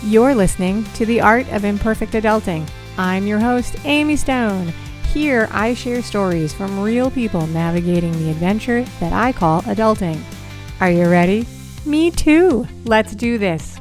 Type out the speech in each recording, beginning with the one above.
You're listening to The Art of Imperfect Adulting. I'm your host, Amy Stone. Here, I share stories from real people navigating the adventure that I call adulting. Are you ready? Me too. Let's do this.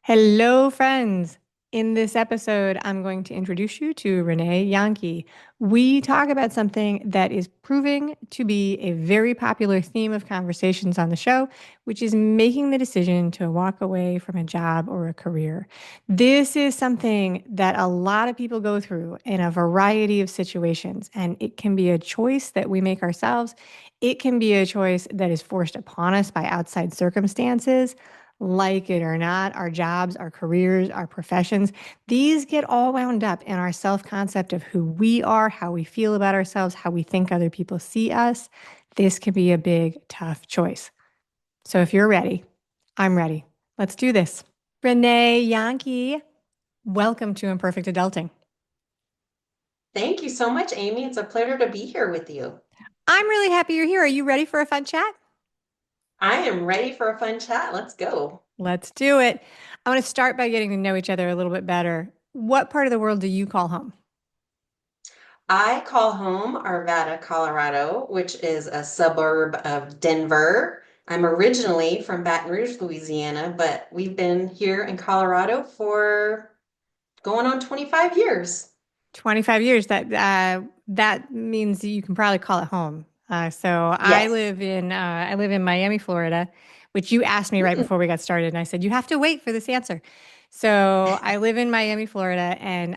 Hello, friends. In this episode, I'm going to introduce you to Renee Jahnke. We talk about something that is proving to be a very popular theme of conversations on the show, which is making the decision to walk away from a job or a career. This is something that a lot of people go through in a variety of situations, and it can be a choice that we make ourselves. It can be a choice that is forced upon us by outside circumstances. Like it or not, our jobs, our careers, our professions, these get all wound up in our self-concept of who we are, how we feel about ourselves, how we think other people see us. This can be a big, tough choice. So if you're ready, I'm ready. Let's do this. Renee Jahnke, welcome to Imperfect Adulting. Thank you so much, Amy. It's a pleasure to be here with you. I'm really happy you're here. Are you ready for a fun chat? I am ready for a fun chat. Let's go. Let's do it. I want to start by getting to know each other a little bit better. What part of the world do you call home? I call home Arvada, Colorado, which is a suburb of Denver. I'm originally from Baton Rouge, Louisiana, but we've been here in Colorado for going on 25 years. 25 years. That means you can probably call it home. So Yes. I live in Miami, Florida, which you asked me right Mm, before we got started, and I said you have to wait for this answer. So I live in Miami, Florida, and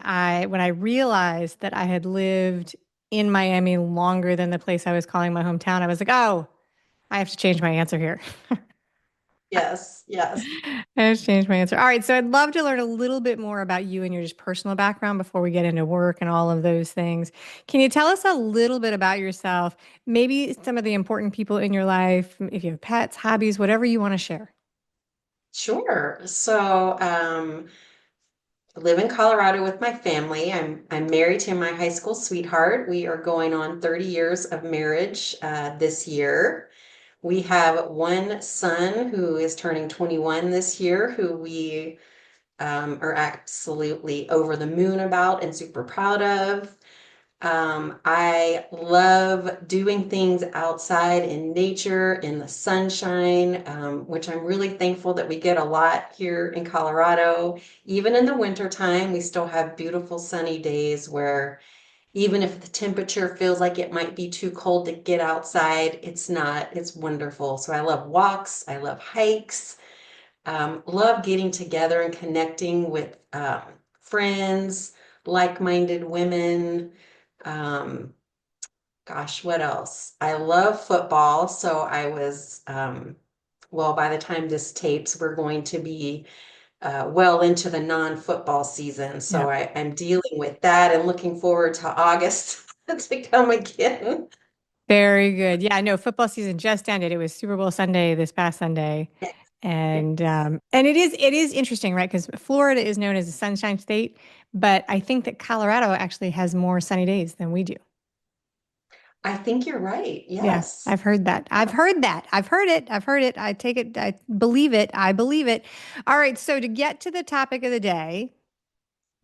when I realized that I had lived in Miami longer than the place I was calling my hometown, I was like, oh, I have to change my answer here. yes, yes. I just changed my answer. All right, so I'd love to learn a little bit more about you and your just personal background before we get into work and all of those things. Can you tell us a little bit about yourself? Maybe some of the important people in your life, if you have pets, hobbies, whatever you want to share. Sure. I live in Colorado with my family. I'm married to my high school sweetheart. We are going on 30 years of marriage this year. We have one son who is turning 21 this year, who we are absolutely over the moon about and super proud of. I love doing things outside in nature, in the sunshine, which I'm really thankful that we get a lot here in Colorado. Even in the wintertime, we still have beautiful sunny days where even if the temperature feels like it might be too cold to get outside, it's not. It's wonderful. So I love walks. I love hikes. Love getting together and connecting with friends, like-minded women. Um, Gosh, what else? I love football. So well, by the time this tapes, we're going to be well into the non-football season. Yeah. So I'm dealing with that and looking forward to August to come again. Very good. Yeah, I know football season just ended. It was Super Bowl Sunday this past Sunday. And it is interesting, right? Because Florida is known as a sunshine state, but I think that Colorado actually has more sunny days than we do. I think you're right. Yeah, Yes. I've heard that. I've heard that. I've heard it. I've heard it. I take it. I believe it. I believe it. All right. So, to get to the topic of the day,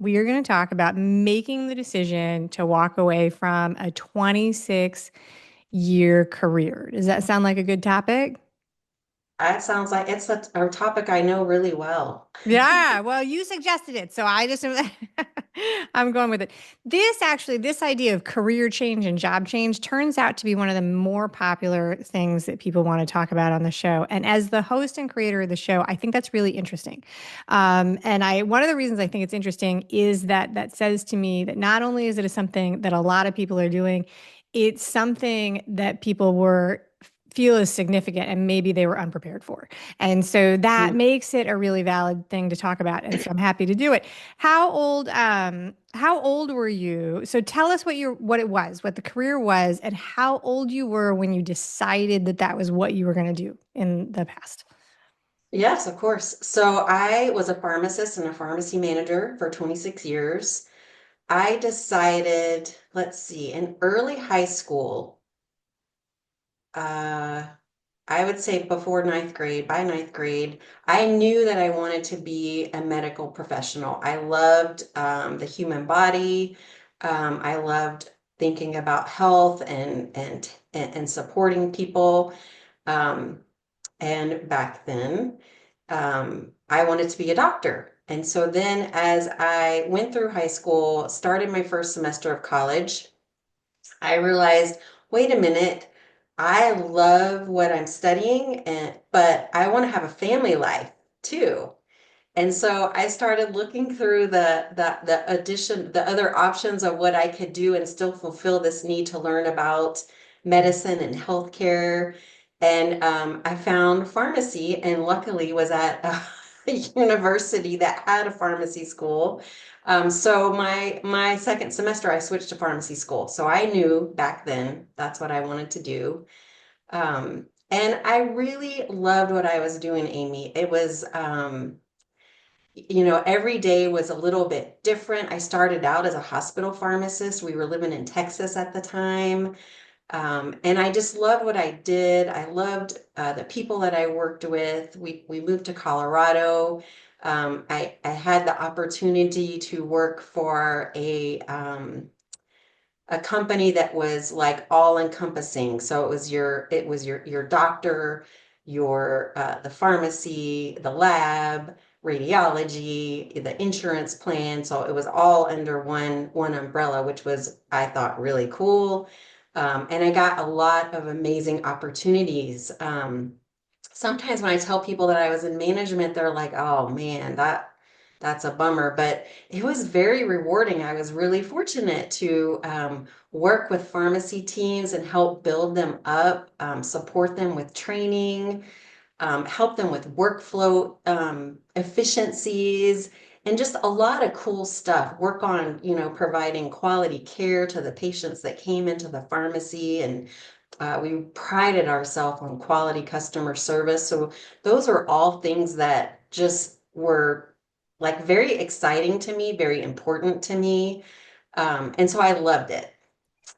we are going to talk about making the decision to walk away from a 26-year career. Does that sound like a good topic? That sounds like it's a topic I know really well. Yeah, well, you suggested it, so I just I'm going with it. This idea of career change and job change turns out to be one of the more popular things that people want to talk about on the show. And as the host and creator of the show, I think that's really interesting. And I one of the reasons I think it's interesting is that that says to me that not only is it something that a lot of people are doing, it's something that people were feel is significant and maybe they were unprepared for. And so that Mm. makes it a really valid thing to talk about. And so I'm happy to do it. How old were you? So tell us what it was, what the career was, and how old you were when you decided that that was what you were going to do in the past. Yes, of course. So I was a pharmacist and a pharmacy manager for 26 years. I decided, let's see, in early high school, uh, I would say before ninth grade, by ninth grade, I knew that I wanted to be a medical professional. I loved the human body. I loved thinking about health and supporting people. Um, and back then, I wanted to be a doctor. And so then, as I went through high school, started my first semester of college, I realized, wait a minute, I love what I'm studying, but I want to have a family life too. And so I started looking through the other options of what I could do and still fulfill this need to learn about medicine and healthcare. And I found pharmacy, and luckily was at a university that had a pharmacy school. So my second semester, I switched to pharmacy school. So I knew back then that's what I wanted to do. And I really loved what I was doing, Amy. It was every day was a little bit different. I started out as a hospital pharmacist. We were living in Texas at the time. And I just loved what I did. I loved the people that I worked with. We moved to Colorado. I had the opportunity to work for a company that was like all encompassing. So it was your doctor, your the pharmacy, the lab, radiology, the insurance plan. So it was all under one umbrella, which was, I thought, really cool. And I got a lot of amazing opportunities. Sometimes when I tell people that I was in management, they're like, "Oh man, that's a bummer." But it was very rewarding. I was really fortunate to work with pharmacy teams and help build them up, support them with training, help them with workflow efficiencies, and just a lot of cool stuff. Work on, providing quality care to the patients that came into the pharmacy, and we prided ourselves on quality customer service. So those are all things that just were like very exciting to me, very important to me. And so I loved it.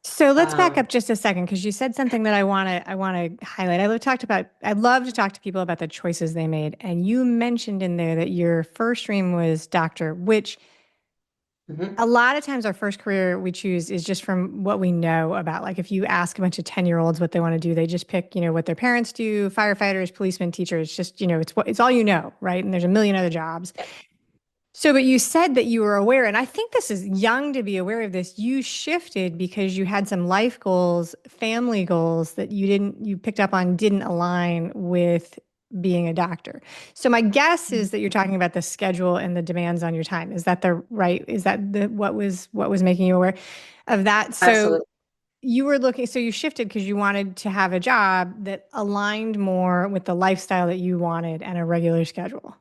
So let's back Um, up just a second because you said something that I want to highlight. I'd love to talk to people about the choices they made. And you mentioned in there that your first dream was doctor, which mhm. a lot of times our first career we choose is just from what we know about. Like if you ask a bunch of 10-year-olds what they want to do, they just pick, what their parents do, firefighters, policemen, teachers. It's just, it's all right? And there's a million other jobs. So, but you said that you were aware, and I think this is young to be aware of this. You shifted because you had some life goals, family goals that you picked up on didn't align with being a doctor. So my guess is that you're talking about the schedule and the demands on your time. Is that what was making you aware of that? So Absolutely. so you shifted because you wanted to have a job that aligned more with the lifestyle that you wanted and a regular schedule.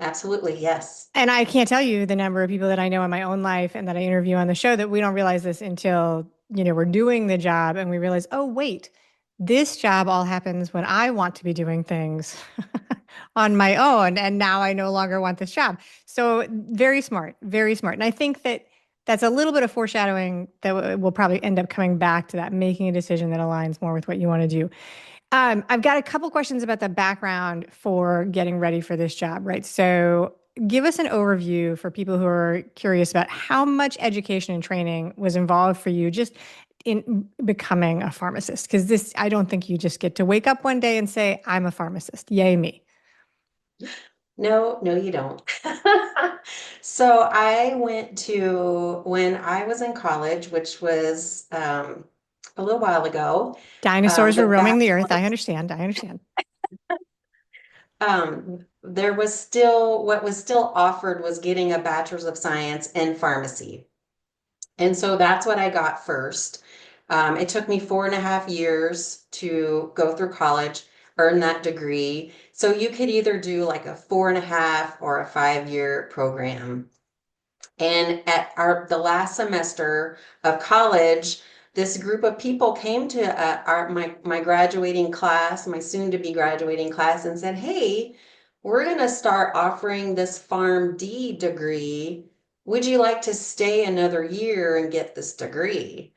Absolutely. Yes. And I can't tell you the number of people that I know in my own life and that I interview on the show that we don't realize this until, we're doing the job and we realize, oh, wait, this job all happens when I want to be doing things on my own. And now I no longer want this job. So very smart, very smart. And I think that that's a little bit of foreshadowing that will probably end up coming back to that, making a decision that aligns more with what you want to do. I've got a couple questions about the background for getting ready for this job, right? So, give us an overview for people who are curious about how much education and training was involved for you just in becoming a pharmacist. Because I don't think you just get to wake up one day and say, I'm a pharmacist. Yay, me. No, no, you don't. So I went to when I was in college, which was a little while ago. Dinosaurs The were roaming the earth. bachelor, I understand. I understand. there was still what was still offered was getting a bachelor's of science in pharmacy. And so that's what I got first. It took me 4.5 years to go through college, earn that degree. So you could either do like a 4.5 or a 5-year program. And at the last semester of college, this group of people came to my graduating class, my soon to be graduating class, and said, "Hey, we're going to start offering this PharmD degree. Would you like to stay another year and get this degree?"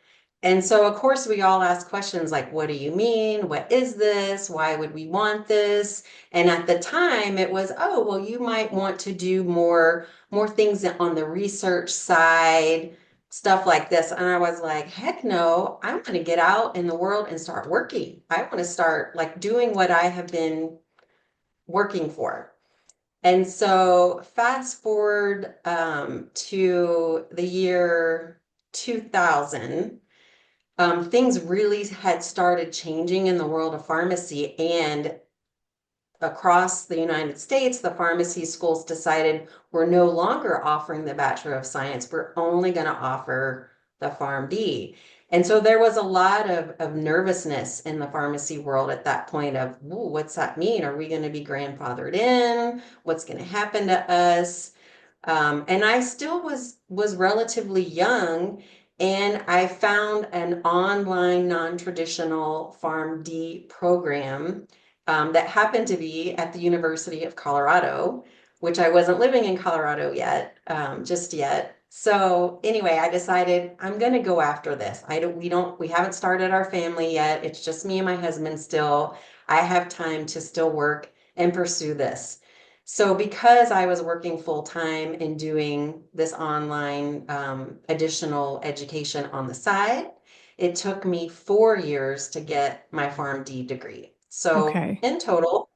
And so, of course, we all ask questions like, what do you mean? What is this? Why would we want this? And at the time, it was, oh, well, you might want to do more things on the research side, stuff like this. And I was like, heck no, I'm going to get out in the world and start working. I want to start like doing what I have been working for. And so fast forward to the year 2000, things really had started changing in the world of pharmacy. And across the United States, the pharmacy schools decided we're no longer offering the Bachelor of Science. We're only going to offer the PharmD. And so there was a lot of nervousness in the pharmacy world at that point of, ooh, what's that mean? Are we going to be grandfathered in? What's going to happen to us? And I still was relatively young, and I found an online non-traditional PharmD program that happened to be at the University of Colorado, which I wasn't living in Colorado yet, just yet. So anyway, I decided I'm going to go after this. We haven't started our family yet. It's just me and my husband still. I have time to still work and pursue this. So because I was working full time and doing this online additional education on the side, it took me 4 years to get my PharmD degree. So Okay. in total,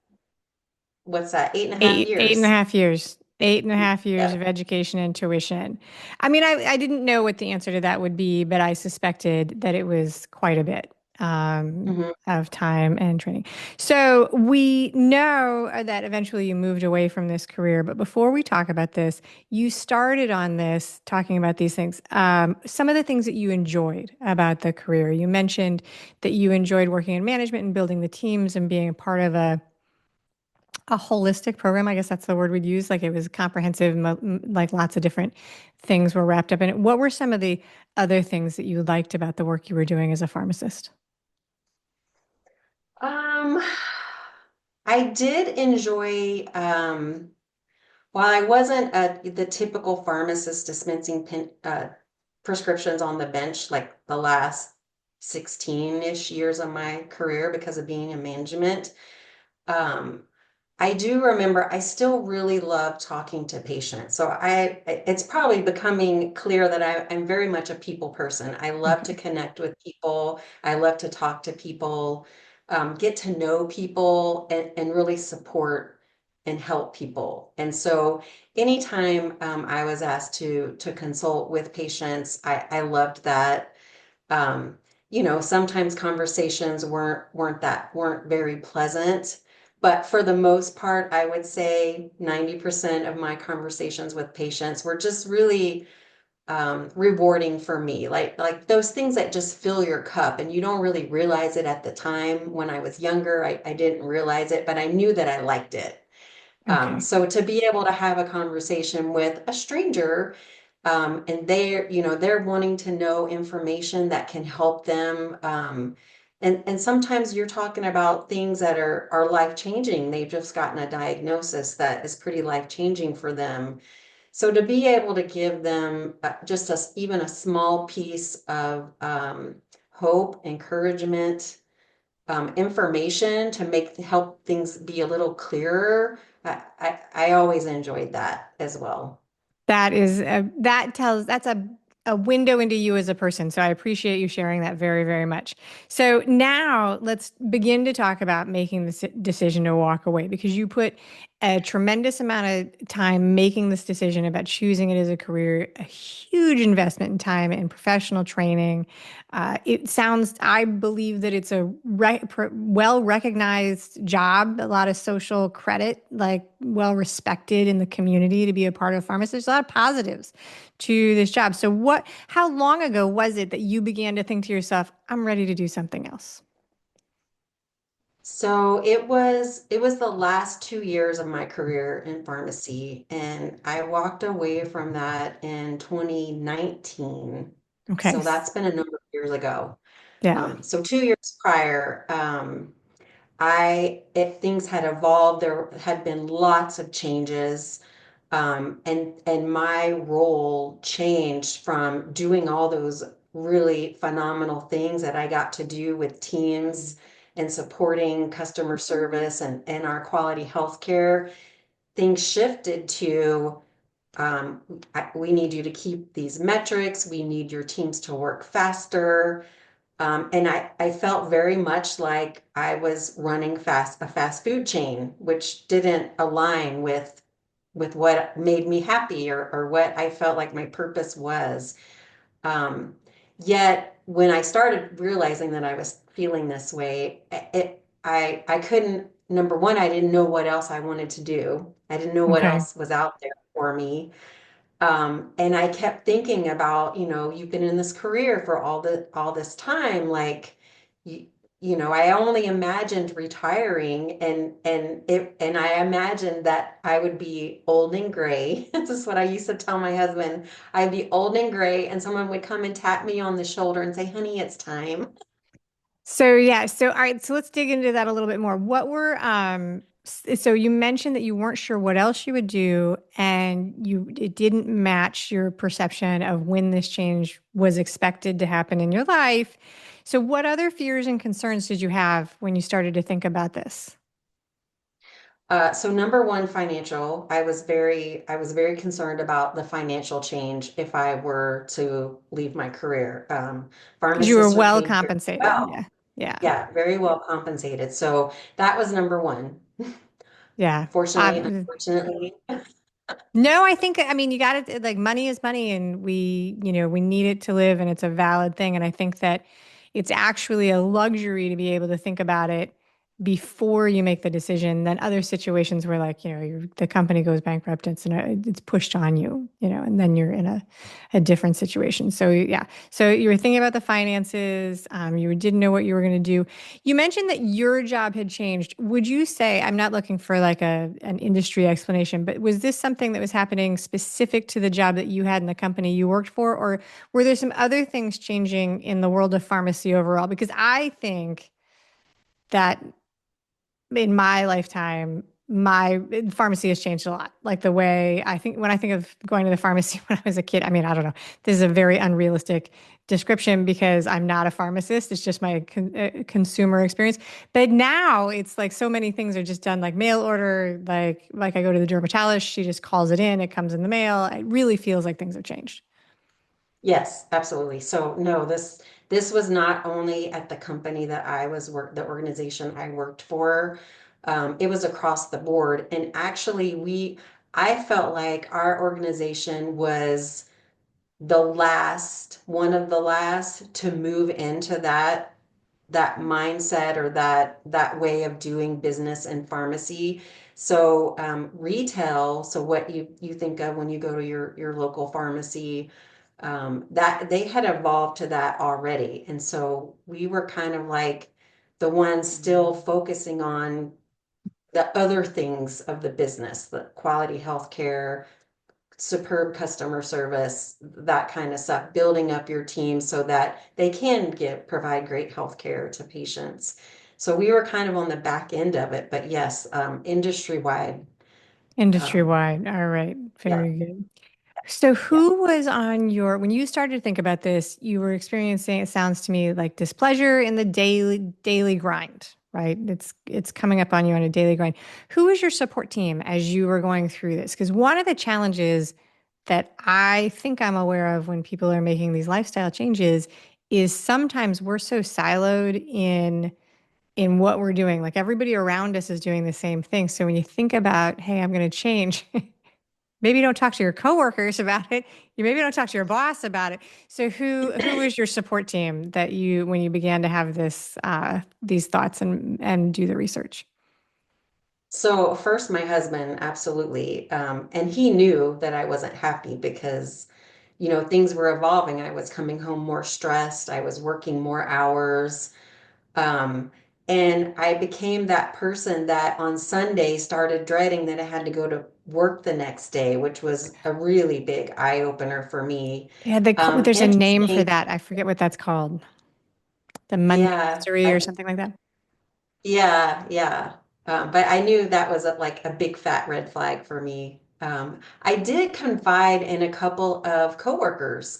what's that? Eight and a half Eight and a years. half years, 8.5 years Yeah. of education and tuition. I mean, I didn't know what the answer to that would be, but I suspected that it was quite a bit Mhm. of time and training. So we know that eventually you moved away from this career. But before we talk about this, you started on this talking about these things. Some of the things that you enjoyed about the career. You mentioned that you enjoyed working in management and building the teams and being a part of a holistic program. I guess that's the word we'd use. Like it was comprehensive, like lots of different things were wrapped up in it. What were some of the other things that you liked about the work you were doing as a pharmacist? Um, I did enjoy, while I wasn't the typical pharmacist dispensing prescriptions on the bench like the last 16-ish years of my career because of being in management. Um, I do remember I still really love talking to patients. So it's probably becoming clear that I'm very much a people person. I love to Okay. connect with people. I love to talk to people, get to know people, and really support and help people. And so anytime I was asked to consult with patients, I loved that. Um, sometimes conversations weren't very pleasant, but for the most part, I would say 90% of my conversations with patients were just really rewarding for me. Like those things that just fill your cup, and you don't really realize it at the time. When I was younger, I didn't realize it, but I knew that I liked it. Okay. So to be able to have a conversation with a stranger, and they're wanting to know information that can help them. And sometimes you're talking about things that are life changing. They've just gotten a diagnosis that is pretty life changing for them. So to be able to give them just even a small piece of hope, encouragement, information to help things be a little clearer. I always enjoyed that as well. That's a window into you as a person. So I appreciate you sharing that very, very much. So now let's begin to talk about making the decision to walk away because you put a tremendous amount of time making this decision about choosing it as a career, a huge investment in time and professional training. I believe that it's a well recognized job, a lot of social credit, like well respected in the community to be a part of pharmacy. There's a lot of positives to this job. So how long ago was it that you began to think to yourself, I'm ready to do something else? So it was the last 2 years of my career in pharmacy, and I walked away from that in 2019. Okay. So that's been a number of years ago. Yeah. So 2 years prior, things had evolved. There had been lots of changes, and my role changed from doing all those really phenomenal things that I got to do with teams and supporting customer service and our quality healthcare, things shifted to um, we need you to keep these metrics. We need your teams to work faster. And I felt very much like I was running a fast food chain, which didn't align with what made me happy or what I felt like my purpose was. Um, Yet when I started realizing that I was feeling this way, I couldn't, number one, I didn't know what else I wanted to do. I didn't know what Okay. else was out there for me. And I kept thinking about, you've been in this career for all this time, like you, I only imagined retiring and I imagined that I would be old and gray. This is what I used to tell my husband. I'd be old and gray and someone would come and tap me on the shoulder and say, "Honey, it's time." So yeah, so all right, so let's dig into that a little bit more. What were so you mentioned that you weren't sure what else you would do and you it didn't match your perception of when this change was expected to happen in your life. So what other fears and concerns did you have when you started to think about this? So number one, financial. I was very concerned about the financial change if I were to leave my career. Because you were Pharmacists are well paid very compensated. well. Yeah. Yeah. Yeah, very well compensated. So that was number one. Yeah. Fortunately, unfortunately, No, I think, I mean, you got it. Like money is money and we need it to live and it's a valid thing. And I think that it's actually a luxury to be able to think about it before you make the decision than other situations where like, the company goes bankrupt, it's pushed on you, and then you're in a different situation. So yeah. So you were thinking about the finances. You didn't know what you were going to do. You mentioned that your job had changed. Would you say, I'm not looking for like an industry explanation, but was this something that was happening specific to the job that you had in the company you worked for, or were there some other things changing in the world of pharmacy overall? Because I think that in my lifetime, my pharmacy has changed a lot. Like the way I think when I think of going to the pharmacy when I was a kid, I mean, I don't know. This is a very unrealistic description because I'm not a pharmacist. It's just my consumer experience. But now it's like so many things are just done like mail order. Like I go to the dermatologist, she just calls it in, it comes in the mail. It really feels like things have changed. yes, absolutely. So no, this was not only at the company that the organization I worked for. It was across the board. And actually, I felt like our organization was one of the last to move into that mindset or that way of doing business in pharmacy. So retail, so what you think of when you go to your local pharmacy, that they had evolved to that already. And so we were kind of like the ones still focusing on the other things of the business, the quality healthcare, superb customer service, that kind of stuff, building up your team so that they can provide great health care to patients. So we were kind of on the back end of it, but yes, industry wide. Industry Um, wide. All right. yeah, Very good. So yeah. who was on when you started to think about this, you were experiencing, it sounds to me like displeasure in the daily grind, right? It's coming up on you on a daily grind. Who was your support team as you were going through this? Because one of the challenges that I think I'm aware of when people are making these lifestyle changes is sometimes we're so siloed in what we're doing. Like everybody around us is doing the same thing. So when you think about, hey, I'm going to change, maybe you don't talk to your coworkers about it. You maybe don't talk to your boss about it. So who was your support team that you when you began to have these thoughts and do the research? So first, my husband, absolutely. And he knew that I wasn't happy because, things were evolving. I was coming home more stressed. I was working more hours. Um, and I became that person that on Sunday started dreading that I had to go to work the next day, which was a really big eye opener for me. Yeah, there's a name for Interesting. that. I forget what that's called. The Monday Yeah, mystery or something like that. yeah, yeah. But I knew that was like a big fat red flag for me. I did confide in a couple of coworkers,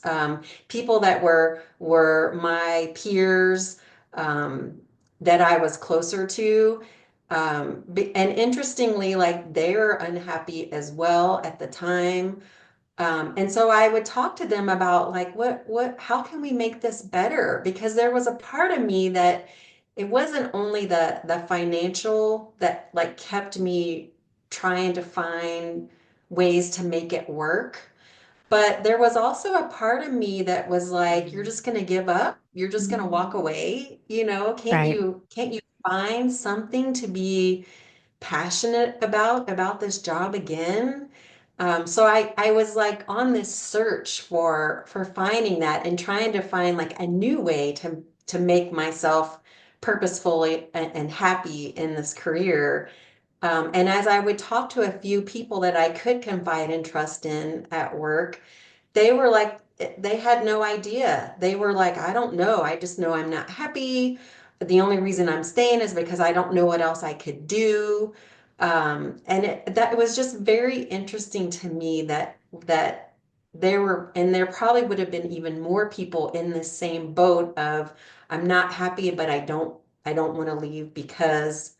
people that were my peers, um, that I was closer to. And interestingly, like they were unhappy as well at the time. And so I would talk to them about like how can we make this better? Because there was a part of me that it wasn't only the financial that like kept me trying to find ways to make it work, but there was also a part of me that was like, you're just going to give up? You're just going to walk away? Right. Can't you find something to be passionate about this job again? So I was like on this search for finding that and trying to find like a new way to make myself purposefully and happy in this career. And as I would talk to a few people that I could confide and trust in at work, they were like, they had no idea. They were like, I don't know. I just know I'm not happy. The only reason I'm staying is because I don't know what else I could do. That was just very interesting to me that there were, and there probably would have been even more people in the same boat of, I'm not happy, but I don't want to leave because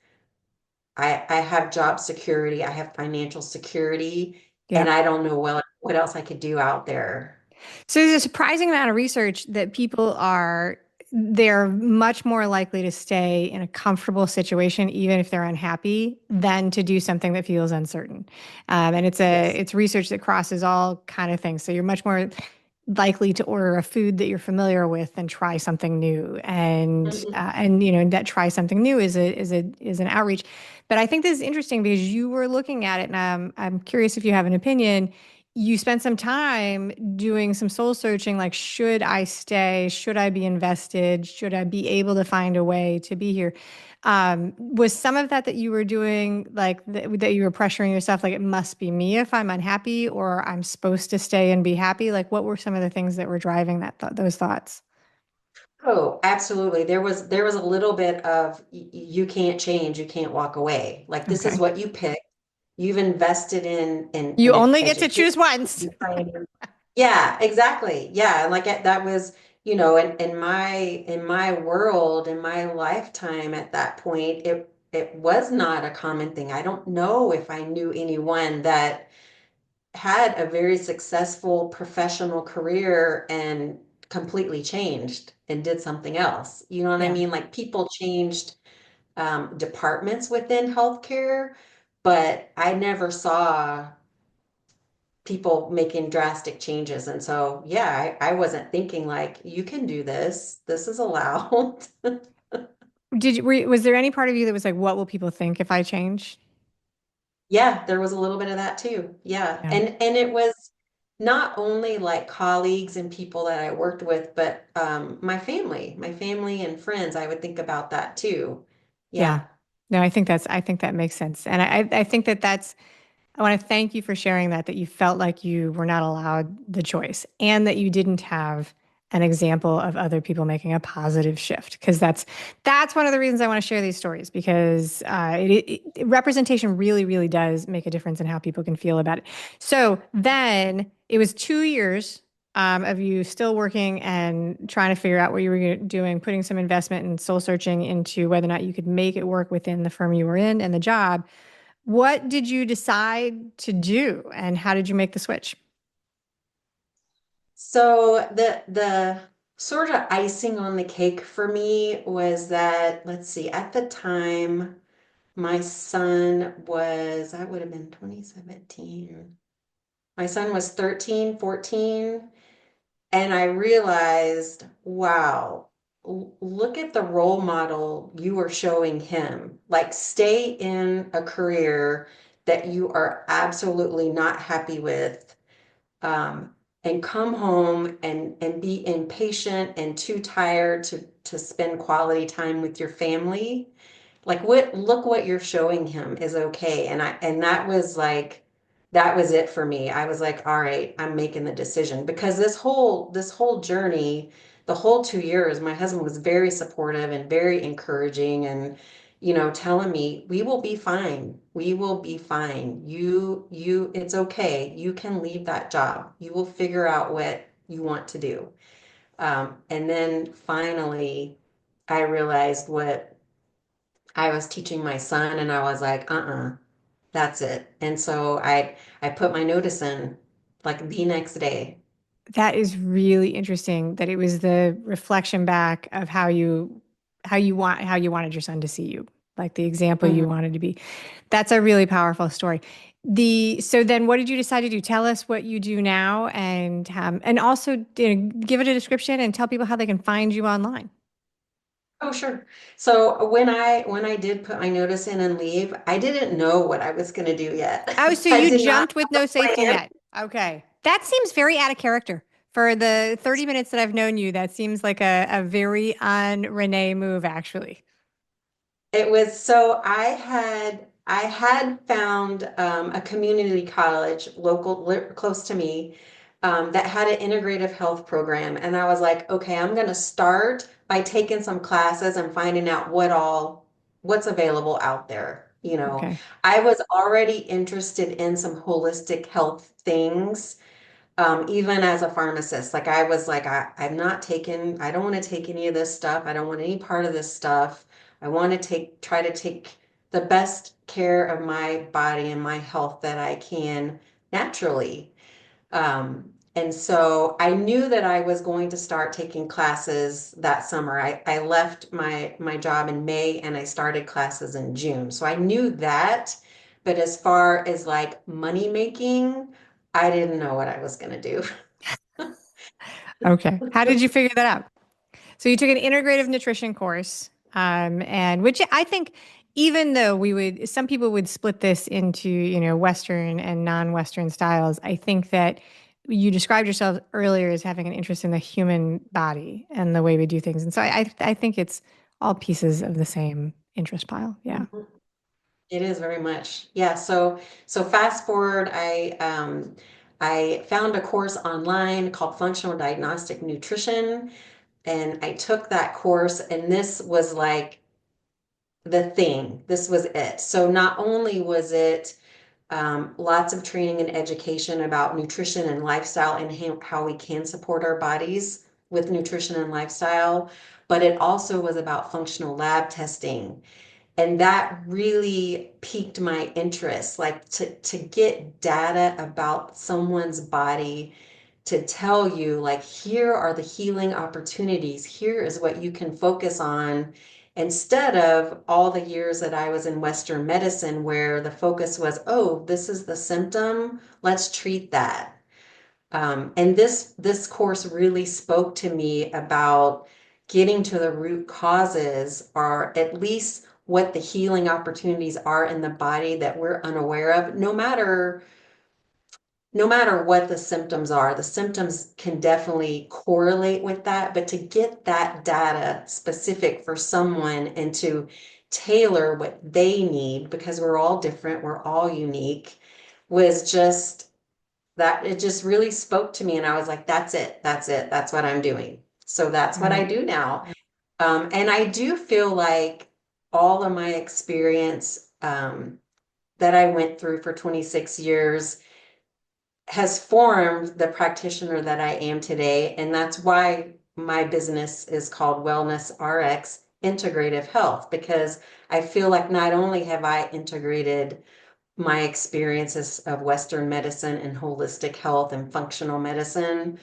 I have job security, I have financial security, and Yep. I don't know what else I could do out there. So there's a surprising amount of research that they're much more likely to stay in a comfortable situation, even if they're unhappy, than to do something that feels uncertain. And Yes. it's research that crosses all kind of things. So you're much more likely to order a food that you're familiar with than try something new. Mhm. And you know that try something new is an outreach. But I think this is interesting because you were looking at it, and I'm curious if you have an opinion. You spent some time doing some soul searching, like, should I stay? Should I be invested? Should I be able to find a way to be here? Was some of that you were doing, like, that you were pressuring yourself, like, it must be me if I'm unhappy, or I'm supposed to stay and be happy? Like, what were some of the things that were driving those thoughts? Oh, absolutely. There was a little bit of you can't change, you can't walk away. Like this is Okay. what you picked. You've invested You in only get to education choose once. and training. Yeah, exactly. Yeah, and like that was, in my world, in my lifetime at that point, it was not a common thing. I don't know if I knew anyone that had a very successful professional career and completely changed and did something else. You know what I Yeah. mean? Like people changed departments within healthcare, but I never saw people making drastic changes. And so, yeah, I wasn't thinking like, you can do this. This is allowed. Was there any part of you that was like, what will people think if I change? Yeah, there was a little bit of that too. Yeah. Yeah. And it was not only like colleagues and people that I worked with, but my family and friends, I would think about that too. Yeah. Yeah. No, I think that makes sense. And I think I want to thank you for sharing that you felt like you were not allowed the choice and that you didn't have an example of other people making a positive shift. Because that's one of the reasons I want to share these stories, because representation really, really does make a difference in how people can feel about it. So then it was 2 years of you still working and trying to figure out what you were doing, putting some investment and soul searching into whether or not you could make it work within the firm you were in and the job. What did you decide to do, and how did you make the switch? So the sort of icing on the cake for me was that, let's see, at the time my son was, that would have been 2017. My son was 13, 14. And I realized, wow, look at the role model you are showing him. Like, stay in a career that you are absolutely not happy with, and come home and be impatient and too tired to spend quality time with your family. Like look what you're showing him is okay. And that was like that was it for me. I was like, all right, I'm making the decision because this whole journey, the whole 2 years, my husband was very supportive and very encouraging, and telling me, we will be fine. We will be fine. It's okay. You can leave that job. You will figure out what you want to do. And then finally, I realized what I was teaching my son, and I was like, that's it. And so I put my notice in like the next day. That is really interesting that it was the reflection back of how you wanted your son to see you, like the example you Mhm. wanted to be. That's a really powerful story. So then what did you decide to do? Tell us what you do now and also give it a description and tell people how they can find you online. Oh, sure. So when I did put my notice in and leave, I didn't know what I was going to do yet. Oh, so I you did not jumped with have no a safety plan. net. Okay. That seems very out of character. For the 30 minutes that I've known you, that seems like a very on Renee move, actually. It was so I had found a community college close to me that had an integrative health program, and I was like, okay, I'm going to start by taking some classes and finding out what's available out there. Okay. I was already interested in some holistic health things even as a pharmacist, like I was like, I don't want to take any of this stuff. I don't want any part of this stuff. I want to try to take the best care of my body and my health that I can naturally. And so I knew that I was going to start taking classes that summer. I left my job in May and I started classes in June. So I knew that. But as far as like money making, I didn't know what I was going to do. Okay. How did you figure that out? So you took an integrative nutrition course, and which I think, even though some people would split this into, Western and non-Western styles, I think that you described yourself earlier as having an interest in the human body and the way we do things. And so I think it's all pieces of the same interest pile. Yeah. Mhm. It is very much. Yeah, so fast forward, I found a course online called Functional Diagnostic Nutrition, and I took that course, and this was like the thing. This was it. So not only was it lots of training and education about nutrition and lifestyle and how we can support our bodies with nutrition and lifestyle, but it also was about functional lab testing. And that really piqued my interest, like to get data about someone's body to tell you, like, here are the healing opportunities, here is what you can focus on, instead of all the years that I was in Western medicine where the focus was, oh, this is the symptom, let's treat that. And this course really spoke to me about getting to the root causes, or at least what the healing opportunities are in the body that we're unaware of, no matter what the symptoms are. The symptoms can definitely correlate with that, but to get that data specific for someone and to tailor what they need, because we're all different, we're all unique, was just that it just really spoke to me. And I was like, that's it, that's what I'm doing. So that's what I Right. do now. And I do feel like all of my experience that I went through for 26 years has formed the practitioner that I am today. And that's why my business is called Wellness Rx Integrative Health, because I feel like not only have I integrated my experiences of Western medicine and holistic health and functional medicine,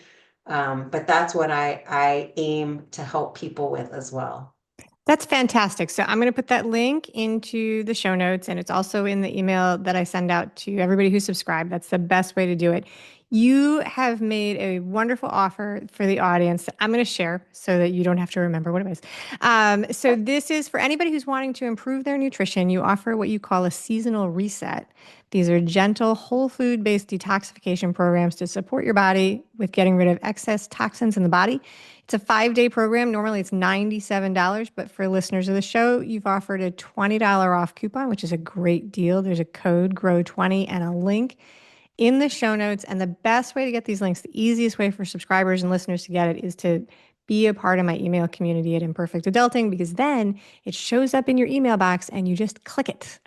but that's what I aim to help people with as well. That's fantastic. So I'm going to put that link into the show notes, and it's also in the email that I send out to everybody who's subscribed. That's the best way to do it. You have made a wonderful offer for the audience that I'm going to share so that you don't have to remember what it was. So this is for anybody who's wanting to improve their nutrition. You offer what you call a seasonal reset. These are gentle, whole food based detoxification programs to support your body with getting rid of excess toxins in the body. It's a 5-day program. Normally it's $97, but for listeners of the show, you've offered a $20 off coupon, which is a great deal. There's a code GROW20 and a link in the show notes. And the best way to get these links, the easiest way for subscribers and listeners to get it is to be a part of my email community at Imperfect Adulting, because then it shows up in your email box and you just click it.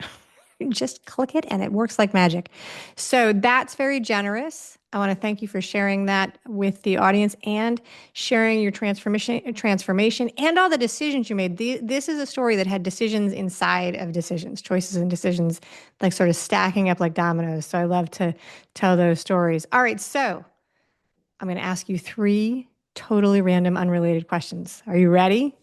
Just click it and it works like magic. So that's very generous. I want to thank you for sharing that with the audience and sharing your transformation and all the decisions you made. This is a story that had decisions inside of decisions, choices and decisions, like sort of stacking up like dominoes. So I love to tell those stories. All right. So I'm going to ask you three totally random, unrelated questions. Are you ready?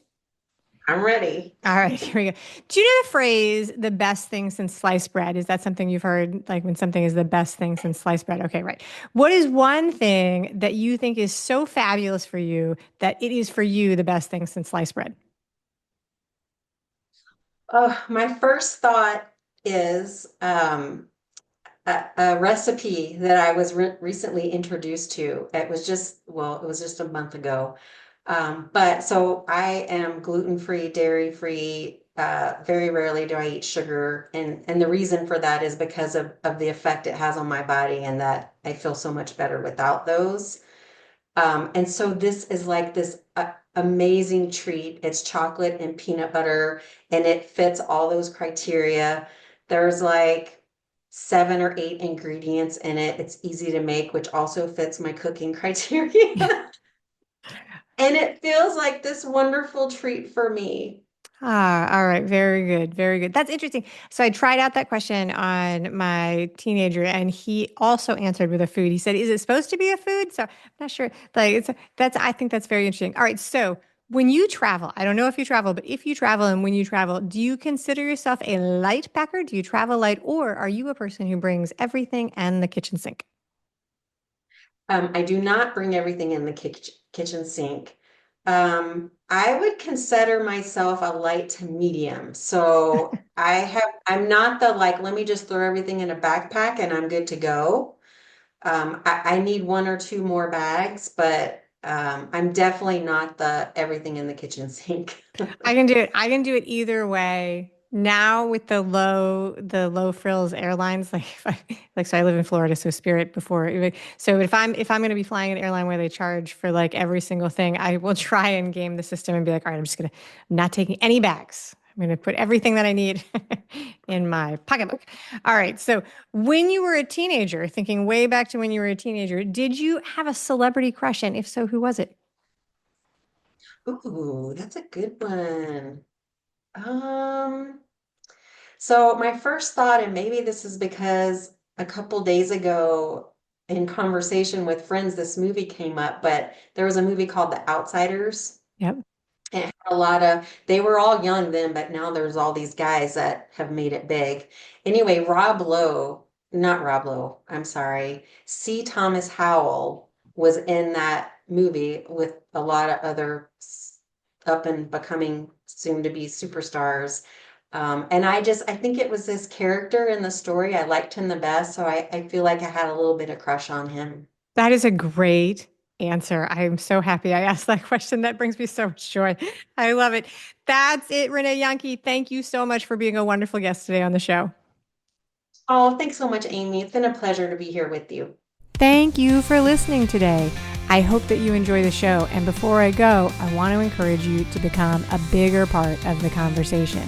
I'm ready. All right, here we go. Do you know the phrase "the best thing since sliced bread"? Is that something you've heard? Like when something is the best thing since sliced bread? Okay, right. What is one thing that you think is so fabulous for you that it is for you the best thing since sliced bread? Oh, my first thought is a recipe that I was recently introduced to. It was just a month ago. But so I am gluten-free, dairy-free. Very rarely do I eat sugar. And the reason for that is because of the effect it has on my body and that I feel so much better without those. And so this is like this amazing treat. It's chocolate and peanut butter, and it fits all those criteria. There's like 7 or 8 ingredients in it. It's easy to make, which also fits my cooking criteria. And it feels like this wonderful treat for me. Ah, all right. Very good. Very good. That's interesting. So I tried out that question on my teenager and he also answered with a food. He said, "Is it supposed to be a food?" So I'm not sure. Like I think that's very interesting. All right. So when you travel, I don't know if you travel, but if you travel and when you travel, do you consider yourself a light packer? Do you travel light or are you a person who brings everything and the kitchen sink? I do not bring everything in the kitchen sink. I would consider myself a light to medium. So I'm not the like, let me just throw everything in a backpack and I'm good to go. I need 1 or 2 more bags, but I'm definitely not the everything in the kitchen sink. I can do it. I can do it either way. Now with the low frills airlines, like if so I live in Florida, so Spirit before. So if I'm going to be flying an airline where they charge for like every single thing, I will try and game the system and be like, all right, I'm not taking any bags. I'm going to put everything that I need in my pocketbook. All right. So when you were a teenager, thinking way back to when you were a teenager, did you have a celebrity crush? And if so, who was it? Ooh, that's a good one. Um, So my first thought, and maybe this is because a couple days ago in conversation with friends, this movie came up, but there was a movie called The Outsiders. Yep. And it had a lot of, they were all young then, but now there's all these guys that have made it big. Anyway, not Rob Lowe, I'm sorry, C. Thomas Howell was in that movie with a lot of other up and becoming soon to be superstars. And I think it was this character in the story I liked him the best. So I feel like I had a little bit of crush on him. That is a great answer. I'm so happy I asked that question. That brings me so much joy. I love it. That's it, Renee Jahnke. Thank you so much for being a wonderful guest today on the show. Oh, thanks so much, Amy. It's been a pleasure to be here with you. Thank you for listening today. I hope that you enjoy the show. And before I go, I want to encourage you to become a bigger part of the conversation.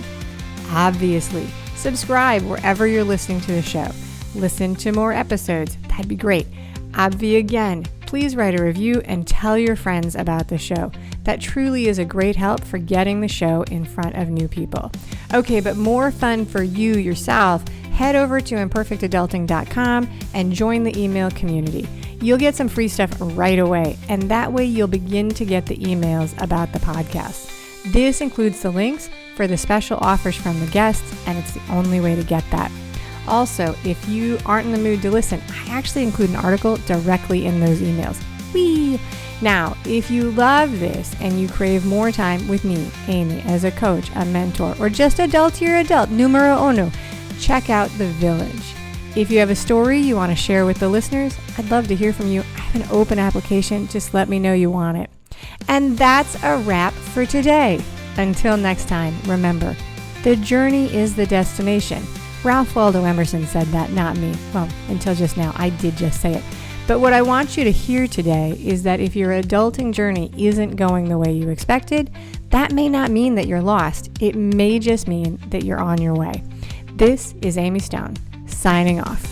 Obviously, subscribe wherever you're listening to the show. Listen to more episodes. That'd be great. Obvi again, please write a review and tell your friends about the show. That truly is a great help for getting the show in front of new people. Okay, but more fun for you yourself, head over to imperfectadulting.com and join the email community. You'll get some free stuff right away, and that way you'll begin to get the emails about the podcast. This includes the links for the special offers from the guests, and it's the only way to get that. Also, if you aren't in the mood to listen, I actually include an article directly in those emails. Whee! Now, if you love this and you crave more time with me, Amy, as a coach, a mentor, or just adultier adult, numero uno, check out The Village. If you have a story you want to share with the listeners, I'd love to hear from you. I have an open application. Just let me know you want it. And that's a wrap for today. Until next time, remember, the journey is the destination. Ralph Waldo Emerson said that, not me. Well, until just now, I did just say it. But what I want you to hear today is that if your adulting journey isn't going the way you expected, that may not mean that you're lost. It may just mean that you're on your way. This is Amy Stone, signing off.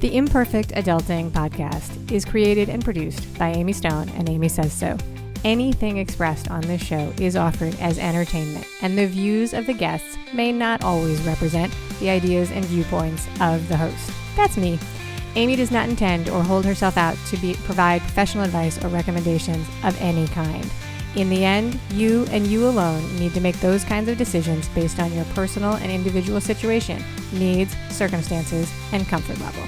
The Imperfect Adulting podcast is created and produced by Amy Stone and Amy Says So. Anything expressed on this show is offered as entertainment, and the views of the guests may not always represent the ideas and viewpoints of the host. That's me. Amy does not intend or hold herself out to provide professional advice or recommendations of any kind. In the end, you and you alone need to make those kinds of decisions based on your personal and individual situation, needs, circumstances, and comfort level.